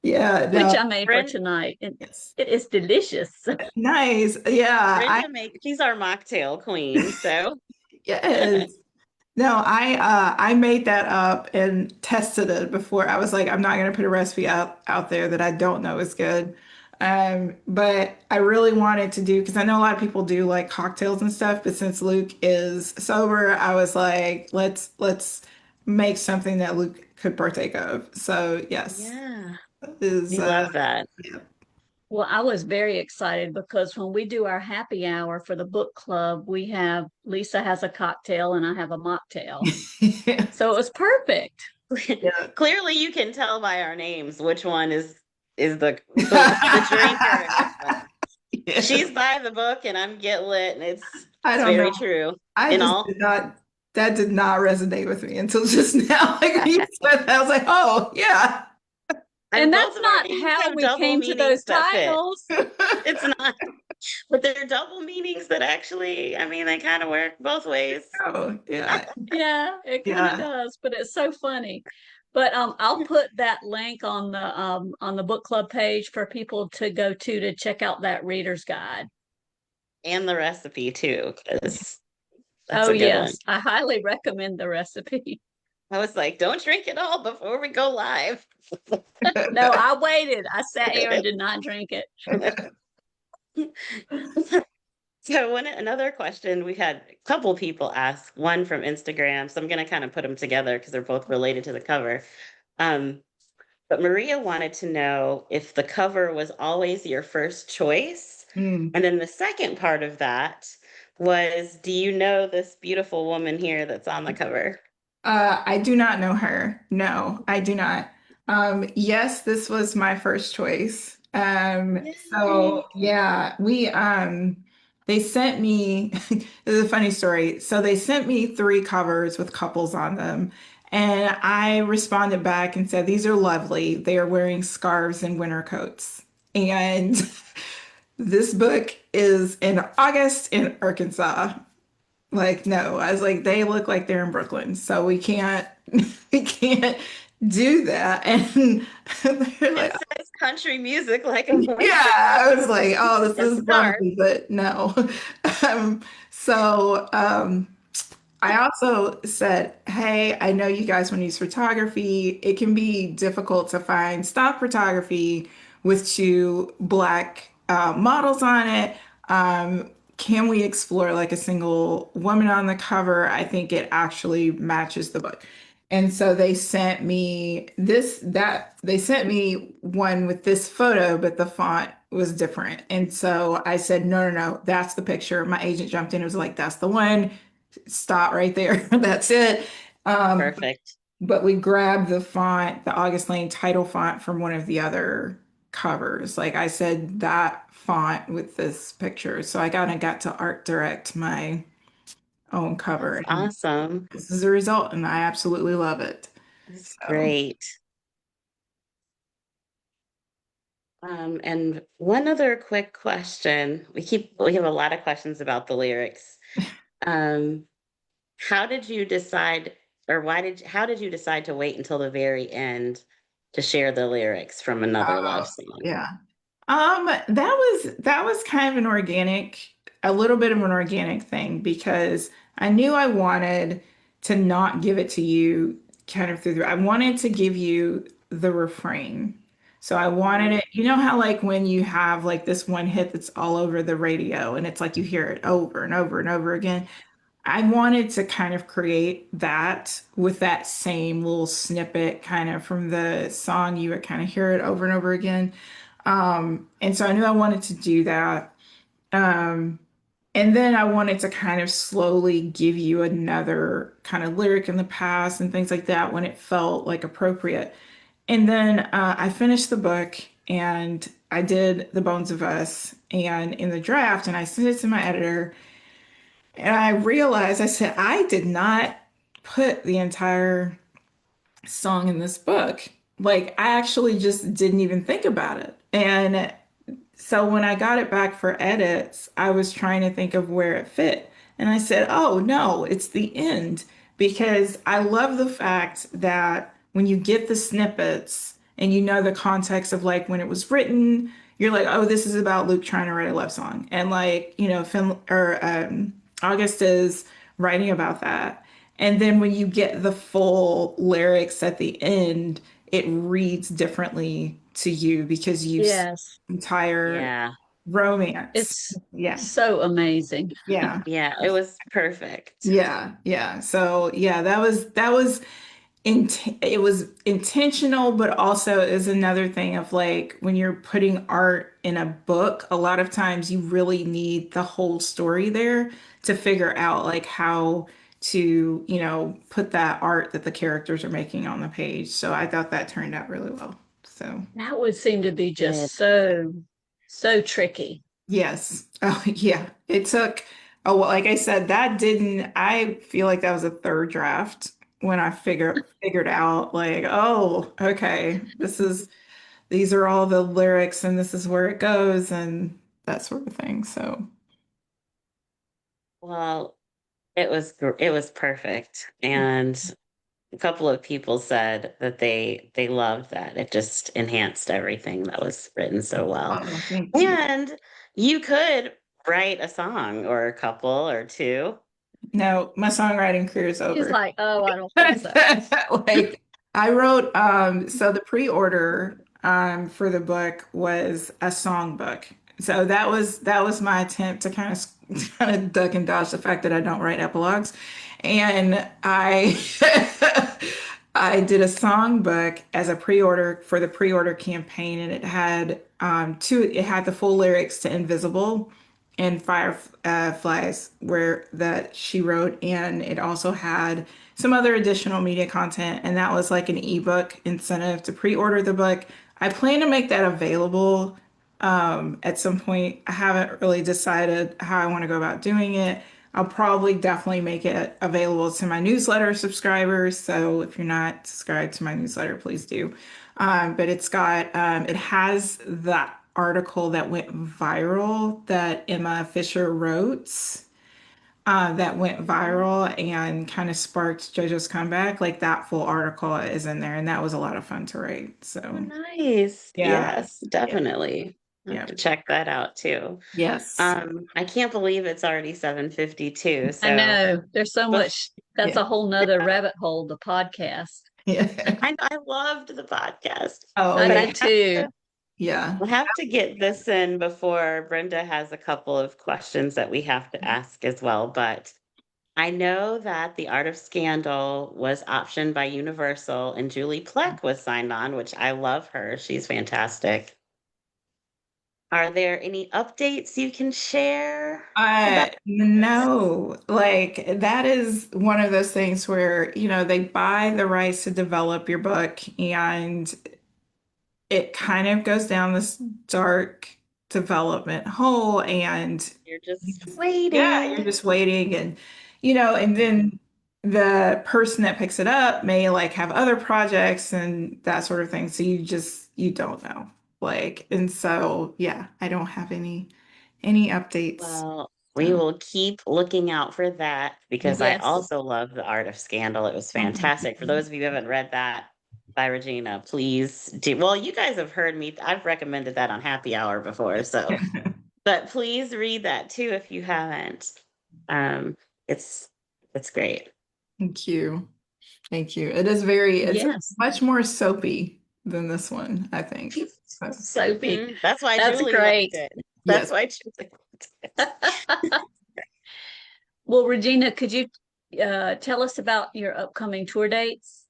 Yeah, which no, I made for Brenda, tonight. And yes. it is delicious. Nice. Yeah, She's our mocktail queen. So yes. No, I made that up and tested it before. I was like, I'm not gonna put a recipe out there that I don't know is good. But I really wanted to do, because I know a lot of people do like cocktails and stuff, but since Luke is sober, I was like, let's make something that Luke could partake of. So yes, yeah, is we love that. yeah. Well, I was very excited because when we do our happy hour for the book club, Lisa has a cocktail and I have a mocktail. So it was perfect. Yeah. Clearly, you can tell by our names which one is the drinker and which one. Yes. She's by the book and I'm get lit, and I it's don't know. very true. I In just all, did not, that did not resonate with me until just now. Like when you said that, I was like, oh, yeah. and And both that's of our not names how have we double came to those meanings that fit. titles. It's not, but they're double meanings that actually, I mean, they kind of work both ways. Oh, yeah. Yeah, it kind of Yeah. does, but it's so funny. But I'll put that link on the book club page for people to go to check out that reader's guide. And the recipe too, because that's Oh a good one. yes, I highly recommend the recipe. I was like, don't drink it all before we go live. No, I waited. I sat here and did not drink it. So another question we had a couple people ask, one from Instagram. So I'm going to kind of put them together because they're both related to the cover. Um, but Maria wanted to know if the cover was always your first choice. Mm. And then the second part of that was, do you know this beautiful woman here that's on the cover? I do not know her. No, I do not. Yes, this was my first choice. So Yay. yeah, they sent me, this is a funny story. So they sent me three covers with couples on them. And I responded back and said, these are lovely. They are wearing scarves and winter coats. And this book is in August in Arkansas. Like, no, I was like, they look like they're in Brooklyn, so we can't, we can't do that. And they're It like, says country music like a winter yeah, I was like, oh, this a is scarf. lovely, but no. Um, so, I also said, hey, I know you guys want to use photography. It can be difficult to find stock photography with two black models on it. Can we explore like a single woman on the cover? I think it actually matches the book. And so they sent me they sent me one with this photo, but the font was different. And so I said, no, no, no, that's the picture. My agent jumped in and was like, that's the one, stop right there. That's it. Um, Perfect. but we grabbed the font, the August Lane title font from one of the other covers. Like I said, that font with this picture. So I kind of got to art direct my own That's cover. And awesome. this is the result, and I absolutely love it. That's So great. And one other quick question. We have a lot of questions about the lyrics. Um, how did you decide, or how did you decide to wait until the very end to share the lyrics from another love song? yeah. That was kind of a little bit of an organic thing because I knew I wanted to not give it to you kind of I wanted to give you the refrain. So I wanted Mhm. it, you know how like when you have like this one hit that's all over the radio and it's like you hear it over and over and over again. I wanted to kind of create that with that same little snippet kind of from the song. You would kind of hear it over and over again. And so I knew I wanted to do that. Um, and then I wanted to kind of slowly give you another kind of lyric in the past and things like that when it felt like appropriate. And then I finished the book and I did The Bones of Us and in the draft, and I sent it to my editor. And I realized, I said, I did not put the entire song in this book. Like, I actually just didn't even think about it. And so when I got it back for edits, I was trying to think of where it fit. And I said, oh, no, it's the end. Because I love the fact that when you get the snippets and you know the context of like when it was written, you're like, oh, this is about Luke trying to write a love song. And like, you know, August is writing about that. And then when you get the full lyrics at the end, it reads differently to you because you've seen Yes, the entire Yeah. romance. it's Yeah. so amazing. Yeah. Yeah, it was perfect. Yeah. Yeah. So yeah, it was intentional, but also is another thing of like when you're putting art in a book, a lot of times you really need the whole story there to figure out like how to, you know, put that art that the characters are making on the page. So I thought that turned out really well. So That would seem to be Good. just so tricky. yes. Oh yeah. It took oh well, like I said, that didn't I feel like that was a third draft when I figured out like, oh, okay, these are all the lyrics and this is where it goes and that sort of thing. So Well, it was perfect. And a couple of people said that they loved that. It just enhanced everything that was written so well. Oh, thank you. And you could write a song or a couple or two. No, my songwriting career is She's over. like, oh, I don't think so. Like I wrote so the pre-order for the book was a songbook. So that was my attempt to kind of duck and dodge the fact that I don't write epilogues. And I I did a songbook as a pre-order for the pre-order campaign, and it had the full lyrics to Invisible and Fireflies where that she wrote, and it also had some other additional media content, and that was like an ebook incentive to pre-order the book. I plan to make that available at some point. I haven't really decided how I want to go about doing it. I'll probably definitely make it available to my newsletter subscribers. So if you're not subscribed to my newsletter, please do. But it has that article that went viral that Emma Fisher wrote, that went viral and kind of sparked JoJo's comeback. Like that full article is in there, and that was a lot of fun to write. Oh, So nice. yeah, Yes, yeah, definitely. I have yeah. to check that out too. Yes. I can't believe it's already 7:52. I So, know there's so bef- much. That's Yeah. a whole nother rabbit hole, the podcast. Yeah. I loved the podcast, Oh I but yeah. did too. Yeah. I have to get this in before Brenda has a couple of questions that we have to ask as well. But I know that The Art of Scandal was optioned by Universal and Julie Plec was signed on, which I love her. She's fantastic. Are there any updates you can share about this? No, like that is one of those things where, they buy the rights to develop your book, and it kind of goes down this dark development hole, and You're just yeah, you're waiting. just waiting, and then the person that picks it up may like have other projects and that sort of thing. So you don't know. Like, and so yeah, I don't have any updates. Well, we So will keep looking out for that because I Yes. also love The Art of Scandal. It was oh, thank fantastic. For you. those of you who haven't read that by Regina, please do. Well, you guys have heard me. I've recommended that on Happy Hour before, so but please read that too if you haven't. Um, it's it's great. Thank you. Thank you. It's Yes. much more soapy than this one, I think. So, Soapy. That's why That's Julie loved great. it. That's yes. why Julie loved it. Well, Regina, could you tell us about your upcoming tour dates?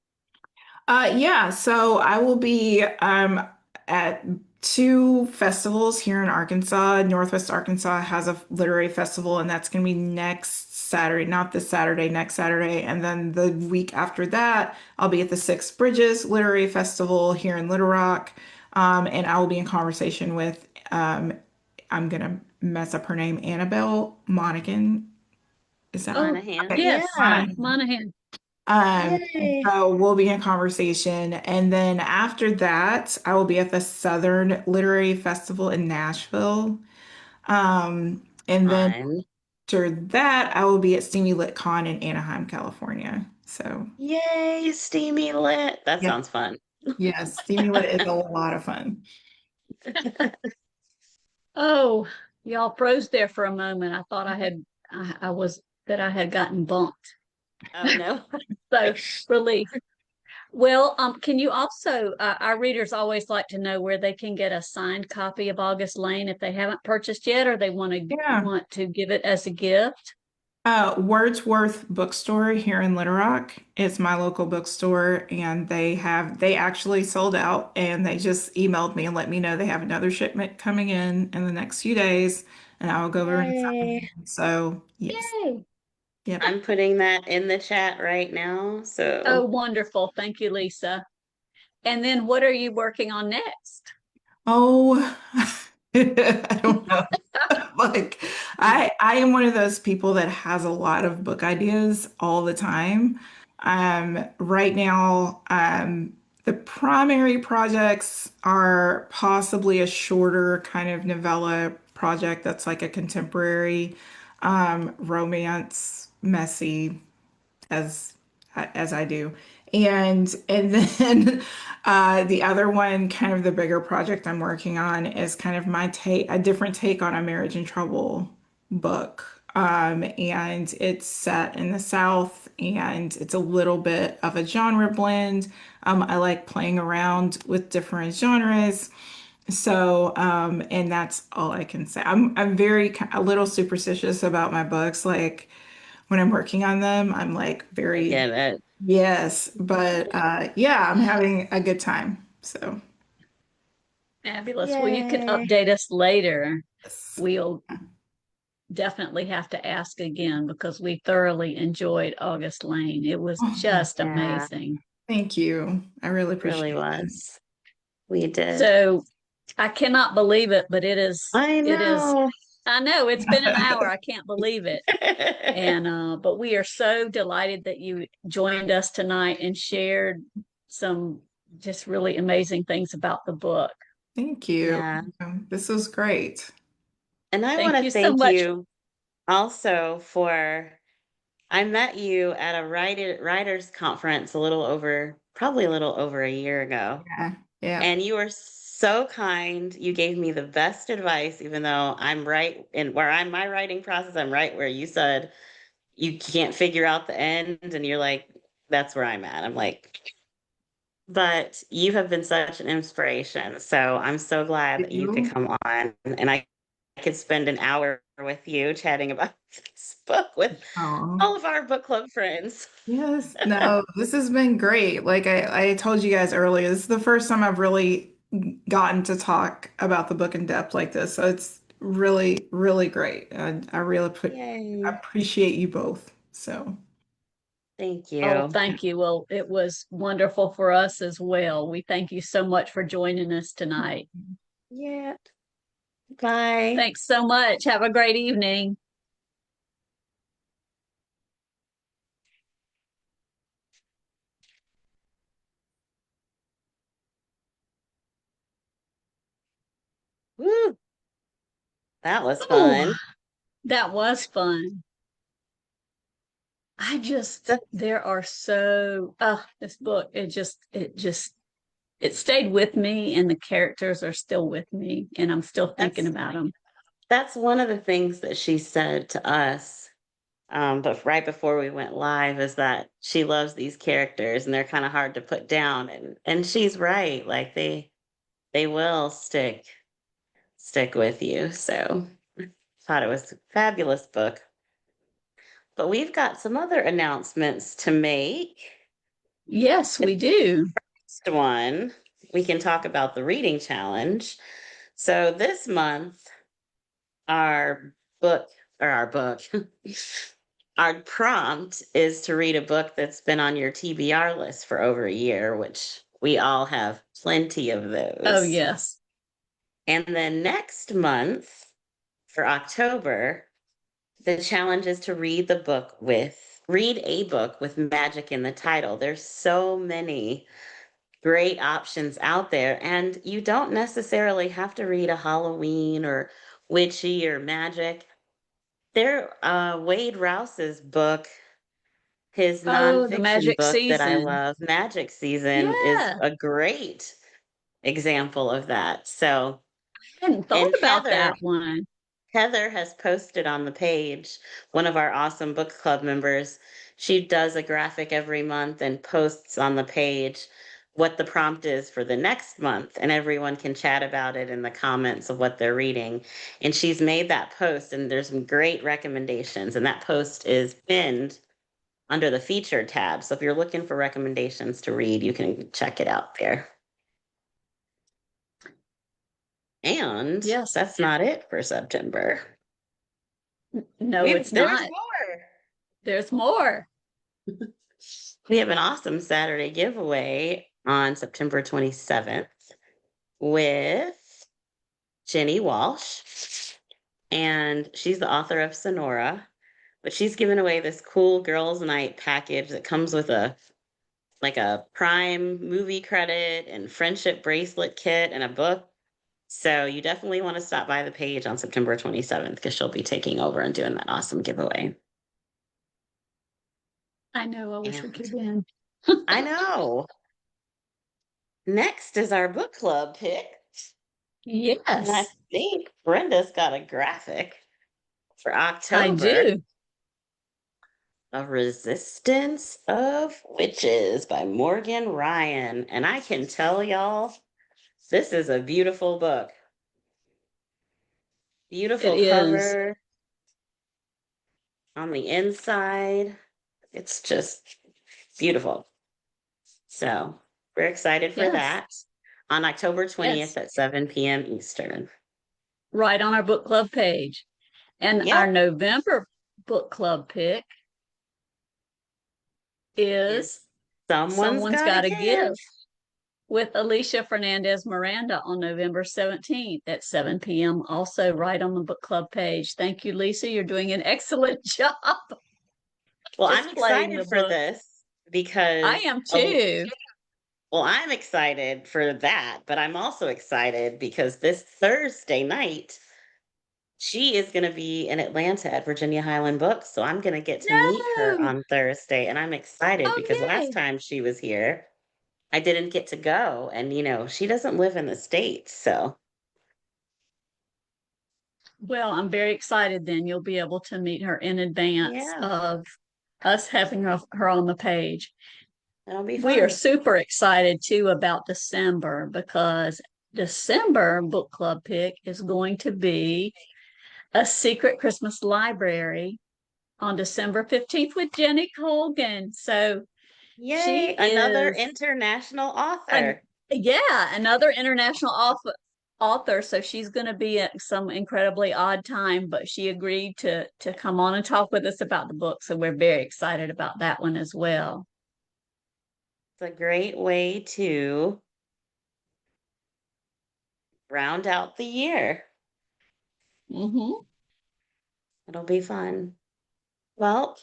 Yeah, so I will be at two festivals here in Arkansas. Northwest Arkansas has a literary festival, and that's going to be next Saturday, not this Saturday, next Saturday. And then the week after that, I'll be at the Six Bridges Literary Festival here in Little Rock. And I will be in conversation with, I'm going to mess up her name, Annabelle Monaghan. Is that Oh, Monahan. okay? yes, Yeah. Monaghan. Monahan. And Yay. so we'll be in conversation. And then after that, I will be at the Southern Literary Festival in Nashville. And then Fun. after that, I will be at Steamy Lit Con in Anaheim, California. So, Yay, steamy lit. That yeah, sounds fun. yes, Steamy Lit is a lot of fun. Oh, y'all froze there for a moment. I thought I was that I had gotten bumped. Oh no. So relief. Well, can you also, our readers always like to know where they can get a signed copy of August Lane if they haven't purchased yet, or they Yeah. want to give it as a gift. Wordsworth Bookstore here in Little Rock is my local bookstore, and they actually sold out, and they just emailed me and let me know they have another shipment coming in the next few days, and I will go over and sign Yay. them. So yes, Yay. yep. I'm putting that in the chat right now. Oh, So wonderful. Thank you, Lisa. And then what are you working on next? Oh, I don't know. Like I am one of those people that has a lot of book ideas all the time. Right now, the primary projects are possibly a shorter kind of novella project that's like a contemporary romance, messy as as I do. And then the other one, kind of the bigger project I'm working on, is kind of my take, a different take on a marriage in trouble book. And it's set in the South, and it's a little bit of a genre blend. I like playing around with different genres. So, and that's all I can say. I'm a little superstitious about my books. Like when I'm working on them, I'm like I very, get it. yes, but yeah, I'm having a good time. So, Fabulous. Well, you can Yay. update us later. yes. We'll definitely have to ask again because we thoroughly enjoyed August Lane. It was Oh, just Yeah, amazing. thank you. I really really appreciate it. was. We did. So I cannot believe it, but I it is, know. I know it's been an hour. I can't believe it. And but we are so delighted that you joined us tonight and shared some just really amazing things about the book. Thank you. Yeah. This was great. And I want Thank to you so thank much. you also for, I met you at a writers conference probably a little over a year ago. Yeah. Yeah. And you were so kind. You gave me the best advice, even though I'm right in where I'm my writing process. I'm right where you said you can't figure out the end. And you're like, that's where I'm at. I'm like, but you have been such an inspiration. So I'm so glad Thank that you could you. come on and I could spend an hour with you chatting about this book with Oh. all of our book club friends. Yes, no, this has been great. Like I told you guys earlier, this is the first time I've really gotten to talk about the book in depth like this. So it's really, really great. I really Yay. appreciate you both. So Thank Oh, you. thank you. Well, it was wonderful for us as well. We thank you so much for joining us tonight. Yeah. Bye. Thanks so much. Have a great evening. Woo. That was Oh, fun. that was fun. So there are this book, it stayed with me and the characters are still with me and I'm still thinking that's about them. that's one of the things that she said to us. But right before we went live is that she loves these characters and they're kind of hard to put down. And she's right. Like they will stick with you. So thought it was a fabulous book. But we've got some other announcements to make. Yes, The we do. next one, we can talk about the reading challenge. So this month, our book, or our book, our prompt is to read a book that's been on your TBR list for over a year, which we all have plenty of Oh, those. yes. And then next month, for October, the challenge is to read a book with magic in the title. There's so many great options out there, and you don't necessarily have to read a Halloween or witchy or magic. Wade Rouse's book, his Oh, the nonfiction magic book that I season. love, Magic Season, is Yeah, a great example of that. So, I hadn't thought and about that one. Heather has posted on the page, one of our awesome book club members. She does a graphic every month and posts on the page what the prompt is for the next month, and everyone can chat about it in the comments of what they're reading. And she's made that post, and there's some great recommendations. And that post is pinned under the featured tab. So if you're looking for recommendations to read, you can check it out there. And Yes. that's not it for September. No, it's There's not. more. There's more. We have an awesome Saturday giveaway on September 27th with Jenny Walsh. And she's the author of Sonora, but she's giving away this cool girls' night package that comes with a Prime movie credit and friendship bracelet kit and a book. So you definitely want to stop by the page on September 27th because she'll be taking over and doing that awesome giveaway. I know. I wish we And could have been. I know. Next is our book club pick. And I Yes, think Brenda's got a graphic for I October. do. A Resistance of Witches by Morgan Ryan. And I can tell y'all, this is a beautiful book. It Beautiful is. cover on the inside. It's just beautiful. So we're excited for Yes, that on October 20th yes. at 7 p.m. Eastern. Right on our book club page. And our Yep. November book club pick is Is Someone's Someone's Gotta Got a Give. Gift with Alicia Fernandez Miranda on November 17th at 7 p.m. Also, right on the book club page. Thank you, Lisa. You're doing an excellent job Well, I'm displaying excited the for books. this I because, am too. well, I'm excited for that, but I'm also excited because this Thursday night, she is going to be in Atlanta at Virginia Highland Books. So I'm going to get to meet her No. on Thursday. And I'm excited because Oh, last yay. time she was here, I didn't get to go. And, she doesn't live in the States. So, Well, I'm very excited then. You'll be able to meet her in advance yeah, of us having her on the page. it'll be We are fun. super excited too about December because December book club pick is going to be a secret Christmas library on December 15th with Jenny Colgan. So she Yay, another is international an author. yeah, another international author. So she's going to be at some incredibly odd time, but she agreed to come on and talk with us about the book. So we're very excited about that one as well. It's a great way to round out the year. Hmm. It'll be fun. Well,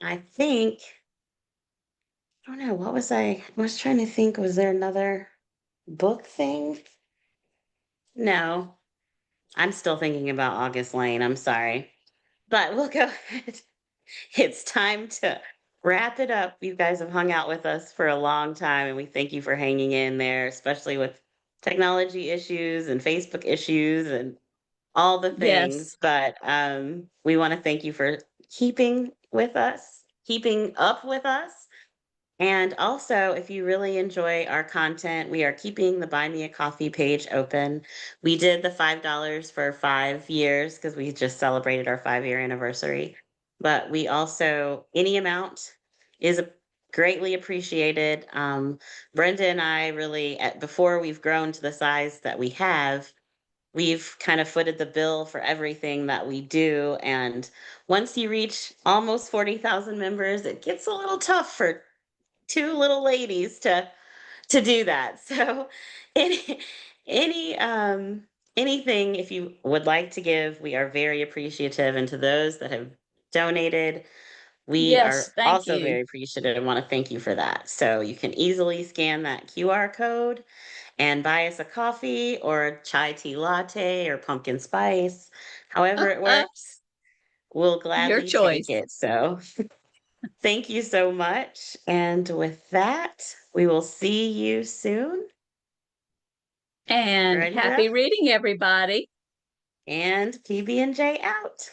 I think, I don't know, I was trying to think, was there another book thing? No, I'm still thinking about August Lane. I'm sorry. But we'll go ahead. It's time to wrap it up. You guys have hung out with us for a long time, and we thank you for hanging in there, especially with technology issues and Facebook issues and all the Yes. things. But we want to thank you for keeping with us, keeping up with us. And also, if you really enjoy our content, we are keeping the Buy Me a Coffee page open. We did the $5 for 5 years because we just celebrated our 5 year anniversary. But we also, any amount is greatly appreciated. Brenda and I really, before we've grown to the size that we have, we've kind of footed the bill for everything that we do. And once you reach almost 40,000 members, it gets a little tough for two little ladies to do that. So any any anything if you would like to give, we are very appreciative. And to those that have donated, we Yes. are Thank also you. very appreciative and want to thank you for that. So you can easily scan that QR code and buy us a coffee or a chai tea latte or pumpkin spice. However it works, we'll Your gladly take choice. it. So thank you so much. And with that, we will see you soon. And Ready, Beth? happy reading, everybody. And PB&J out.